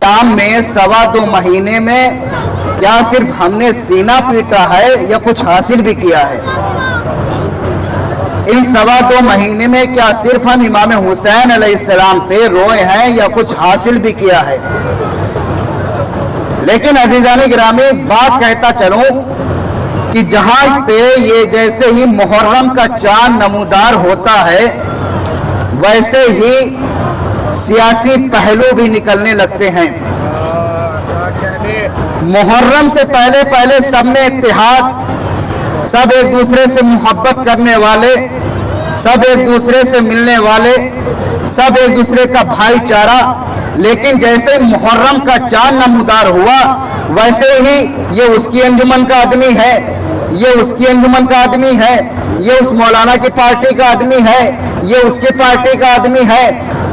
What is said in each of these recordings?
شام میں 2.25 مہینے میں کیا صرف ہم نے سینہ پیٹا ہے یا کچھ حاصل بھی کیا ہے؟ ان 2.25 مہینے میں کیا صرف ہم امام حسین علیہ السلام پہ روئے ہیں یا کچھ حاصل بھی کیا ہے؟ لیکن عزیزان گرامی بات کہتا چلوں کہ جہاں پہ یہ جیسے ہی محرم کا چاند نمودار ہوتا ہے ویسے ہی سیاسی پہلو بھی نکلنے لگتے ہیں۔ محرم سے پہلے سب میں اتحاد، سب ایک دوسرے سے محبت کرنے والے، سب ایک دوسرے سے ملنے والے، سب ایک دوسرے کا بھائی چارہ، لیکن جیسے محرم کا چاند نمودار ہوا ویسے ہی یہ اس کی انجمن کا آدمی ہے، یہ اس کی انجمن کا آدمی ہے، یہ اس مولانا کی پارٹی کا آدمی ہے، یہ اس کی پارٹی کا آدمی ہے،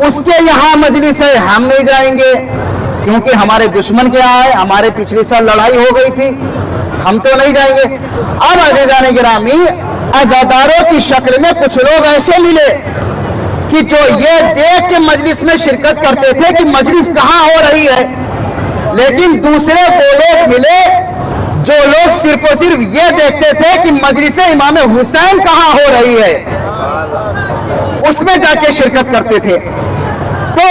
اس کے یہاں مجلس ہے ہم نہیں جائیں گے کیونکہ ہمارے دشمن کے یہاں ہے، ہمارے پچھلی سال لڑائی ہو گئی تھی، ہم تو نہیں جائیں گے۔ اب عزیزان گرامی عزاداروں کی شکل میں کچھ لوگ ایسے ملے کہ جو یہ دیکھ کے مجلس میں شرکت کرتے تھے کہ مجلس کہاں ہو رہی ہے، لیکن دوسرے وہ لوگ ملے جو لوگ صرف و صرف یہ دیکھتے تھے کہ مجلس امام حسین کہاں ہو رہی ہے، اس میں جا کے شرکت کرتے تھے۔ تو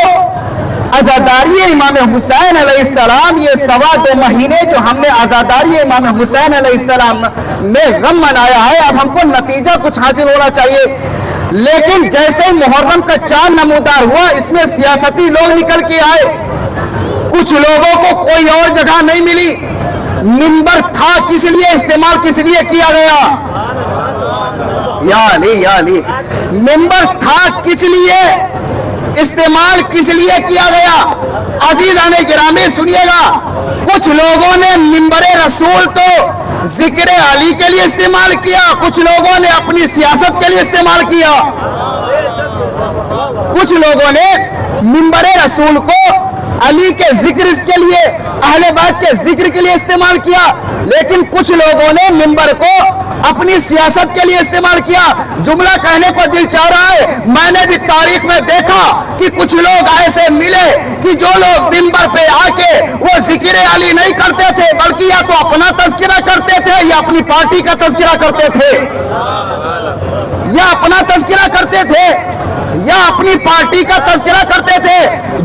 عزاداری امام حسین علیہ السلام، یہ 2.25 مہینے جو ہم نے عزاداری امام حسین علیہ السلام میں غم منایا ہے، اب ہم کو نتیجہ کچھ حاصل ہونا چاہیے، لیکن جیسے محرم کا چاند نمودار ہوا اس میں سیاستی لوگ نکل کے آئے، کچھ لوگوں کو کوئی اور جگہ نہیں ملی، منبر تھا کس لیے استعمال کس لیے کیا گیا؟ یا علی منبر تھا کس لیے استعمال کس لیے کیا گیا؟ عزیزان گرامی سنیے گا، کچھ لوگوں نے منبر رسول تو ذکر علی کے لیے استعمال کیا، کچھ لوگوں نے اپنی سیاست کے لیے استعمال کیا، کچھ لوگوں نے منبر رسول کو علی کے ذکر کے لیے، اہل بیت کے ذکر کے لیے استعمال کیا، لیکن کچھ لوگوں نے منبر کو اپنی سیاست کے لیے استعمال کیا۔ جملہ کہنے کو دل چاہ رہا ہے، میں نے بھی تاریخ میں دیکھا کہ کچھ لوگ ایسے ملے کہ جو لوگ منبر پہ آ کے وہ ذکر علی نہیں کرتے تھے بلکہ یا تو اپنا تذکرہ کرتے تھے یا اپنی پارٹی کا تذکرہ کرتے تھے، یا اپنا تذکرہ کرتے تھے یا اپنی پارٹی کا تذکرہ کرتے تھے۔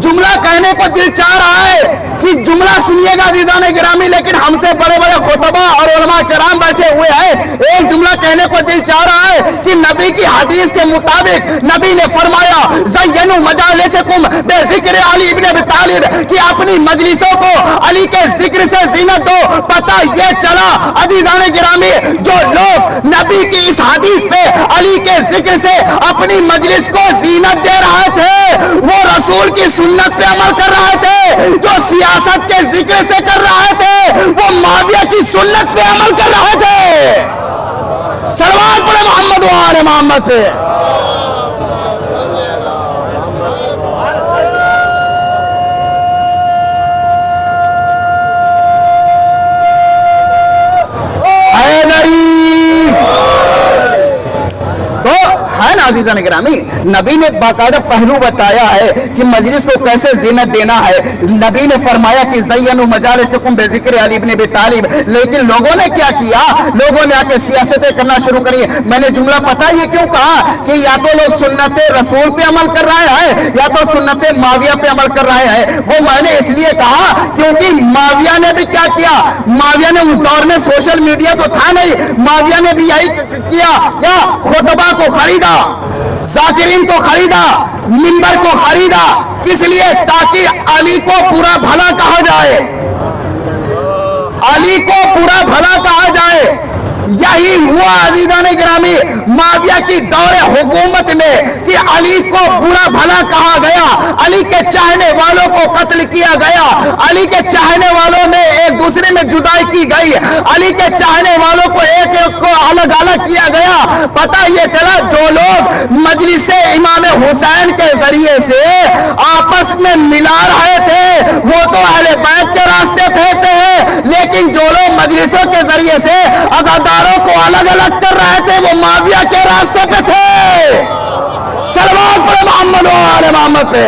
جملہ کہنے کو دل چاہ رہا ہے کہ جملہ سنیے گا عزیزان گرامی، لیکن ہم سے بڑے بڑے خطبہ اور علماء کرام بیٹھے ہوئے ہیں، ایک جملہ کہنے کو دل چاہ رہا ہے کہ نبی کی حدیث کے مطابق نبی نے فرمایا زینوا مجالسکم بذکر علی ابن ابی طالب، کہ اپنی مجلسوں کو علی کے ذکر سے زینت دو۔ پتہ یہ چلا عزیزان گرامی، جو لوگ نبی کی اس حدیث پہ علی کے ذکر سے اپنی مجلس کو زینت دے رہے تھے وہ رسول کی سنت پہ عمل کر رہے تھے، جو سیاست کے ذکر سے کر رہے تھے وہ معاویہ کی سنت پہ عمل کر رہے تھے۔ صلوات پڑھے محمد و آل محمد پہ۔ عزیزان گرامی نبی نے باقاعدہ پہلو بتایا ہے کہ مجلس کو کیسے زینت دینا ہے۔ نبی نے فرمایا کہ زینوا مجالسکم بذکر علی ابن ابی طالب، لیکن لوگوں نے کیا کیا؟ لوگوں نے آ کے سیاستیں کرنا شروع کری۔ میں نے جملہ پتہ یہ کیوں کہا کہ یا تو لوگ سنت رسول پہ عمل کر رہے ہیں یا تو سنت معاویہ پہ عمل کر رہے ہیں۔ وہ میں نے اس لیے کہا کیونکہ معاویہ نے بھی کیا کیا؟ معاویہ نے اس دور میں سوشل میڈیا تو تھا نہیں، معاویہ نے بھی یہی کیا، کیا خطبہ کو خریدا، ذاکرین کو خریدا، منبر کو خریدا، کس لیے؟ تاکہ علی کو برا بھلا کہا جائے، علی کو برا بھلا کہا جائے۔ یہی ہوا عزیزان گرامی معاویہ کی دور حکومت میں کہ علی کو برا بھلا کہا گیا، علی کے چاہنے والوں کو قتل کیا گیا، علی کے چاہنے والوں میں ایک دوسرے میں جدائی کی گئی، علی کے چاہنے والوں کو ایک ایک کو الگ الگ کیا گیا۔ پتہ یہ چلا جو لوگ مجلس امام حسین کے ذریعے سے آپس میں ملا رہے تھے وہ تو اہل بیت کے راستے پھیرتے ہیں، لیکن جو لوگ مجلسوں کے ذریعے سے عزاداروں کو الگ الگ کر رہے تھے وہ معاویہ کے راستے پہ تھے۔ صلوات پڑھے محمد و آل محمد پہ۔